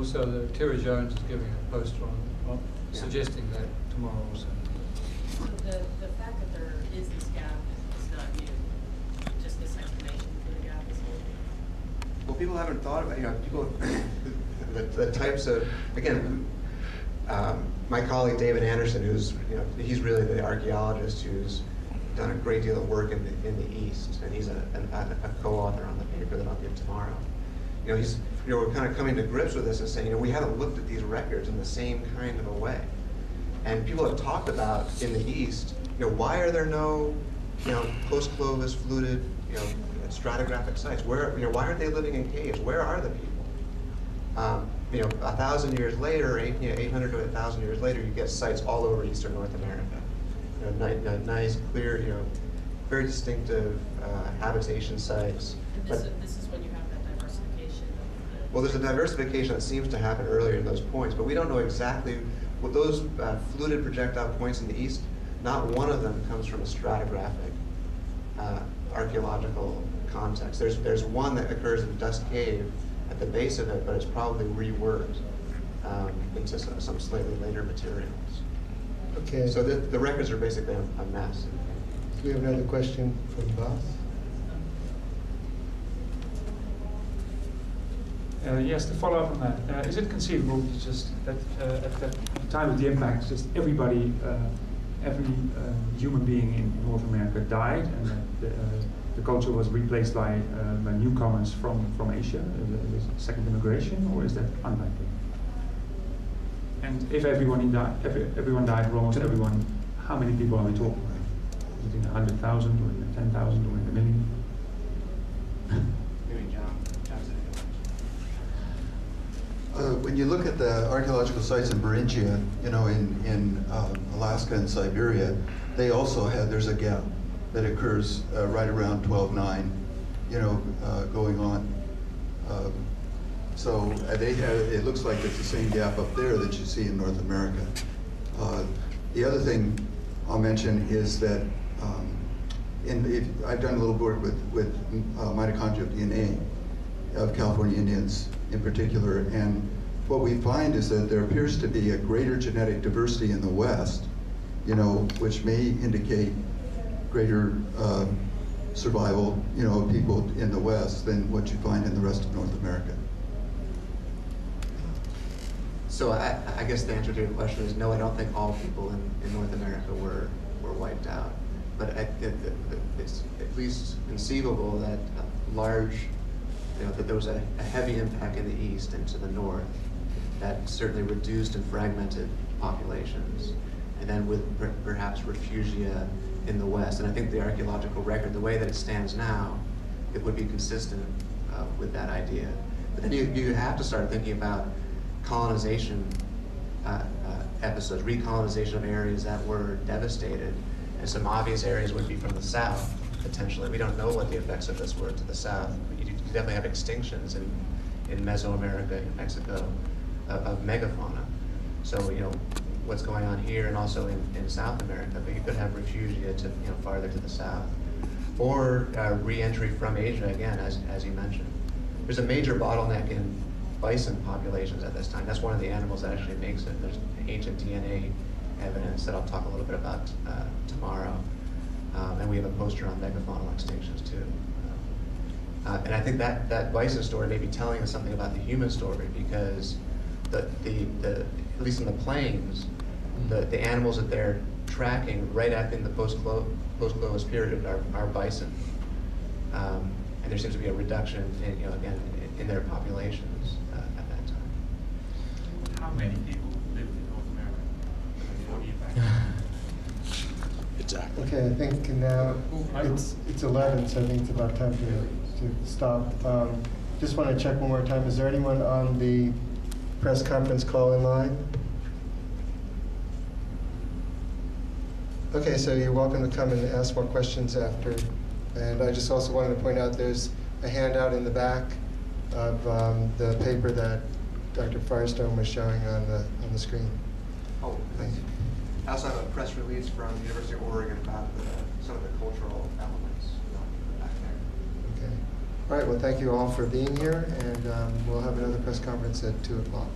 also Terry Jones is giving a poster on suggesting that tomorrow also. So the fact that there is this gap is not new. Just this explanation for the gap is new. Well, people haven't thought about, people, the types of, again, my colleague David Anderson, who's, he's really the archaeologist who's done a great deal of work in the East, and he's a co-author on the paper that I'll give tomorrow. We're kind of coming to grips with this and saying, we haven't looked at these records in the same kind of a way. And people have talked about in the East, why are there no, post-Clovis fluted, stratigraphic sites? Why aren't they living in caves? Where are the people? 1,000 years later, 800 to 1,000 years later, you get sites all over Eastern North America. Nice, clear, very distinctive habitation sites. And this is when you have that diversification of the... Well, there's a diversification that seems to happen earlier in those points, but we don't know exactly what those fluted projectile points in the East, not one of them comes from a stratigraphic archaeological context. There's one that occurs in Dust Cave at the base of it, but it's probably reworked into some slightly later materials. Okay. So the records are basically a mess. Do we have another question from Bas? Yes, to follow up on that, is it conceivable just that at the time of the impact, just everybody, every human being in North America died, and that the culture was replaced by newcomers from Asia, the second immigration, or is that unlikely? And if everyone died, or almost everyone, how many people are we talking about? Is it in 100,000 or in 10,000 or in a million? When you look at the archaeological sites in Beringia, in Alaska and Siberia, they also there's a gap that occurs right around 12.9, going on. So it looks like it's the same gap up there that you see in North America. The other thing I'll mention is that I've done a little work with mitochondrial DNA of California Indians in particular, and what we find is that there appears to be a greater genetic diversity in the West, which may indicate greater survival, of people in the West than what you find in the rest of North America. So I guess the answer to your question is no, I don't think all people in North America were wiped out. But it's at least conceivable that that there was a heavy impact in the East and to the North that certainly reduced and fragmented populations, and then with perhaps refugia in the West. And I think the archaeological record, the way that it stands now, it would be consistent with that idea. But then you have to start thinking about colonization episodes, recolonization of areas that were devastated. And some obvious areas would be from the south, potentially. We don't know what the effects of this were to the south. You definitely have extinctions in Mesoamerica, in Mexico, of megafauna. So, what's going on here and also in South America, but you could have refugia to, farther to the south. Or re-entry from Asia, again, as you mentioned. There's a major bottleneck in bison populations at this time. That's one of the animals that actually makes it. There's ancient DNA evidence that I'll talk a little bit about tomorrow. And we have a poster on megafaunal extinctions too. And I think that bison story may be telling us something about the human story, because at least in the plains, the animals that they're tracking right in the post-Clovis period are bison. And there seems to be a reduction in their populations at that time. How many people lived in North America before the impact? Exactly. Okay, I think now it's 11, so I think it's about time to stop. Just want to check one more time. Is there anyone on the press conference call in line? Okay, so you're welcome to come and ask more questions after. And I just also wanted to point out there's a handout in the back of the paper that Dr. Firestone was showing on the screen. Oh, thanks. I also have a press release from the University of Oregon about some of the cultural elements back there. Okay. All right, well, thank you all for being here, and we'll have another press conference at 2 o'clock.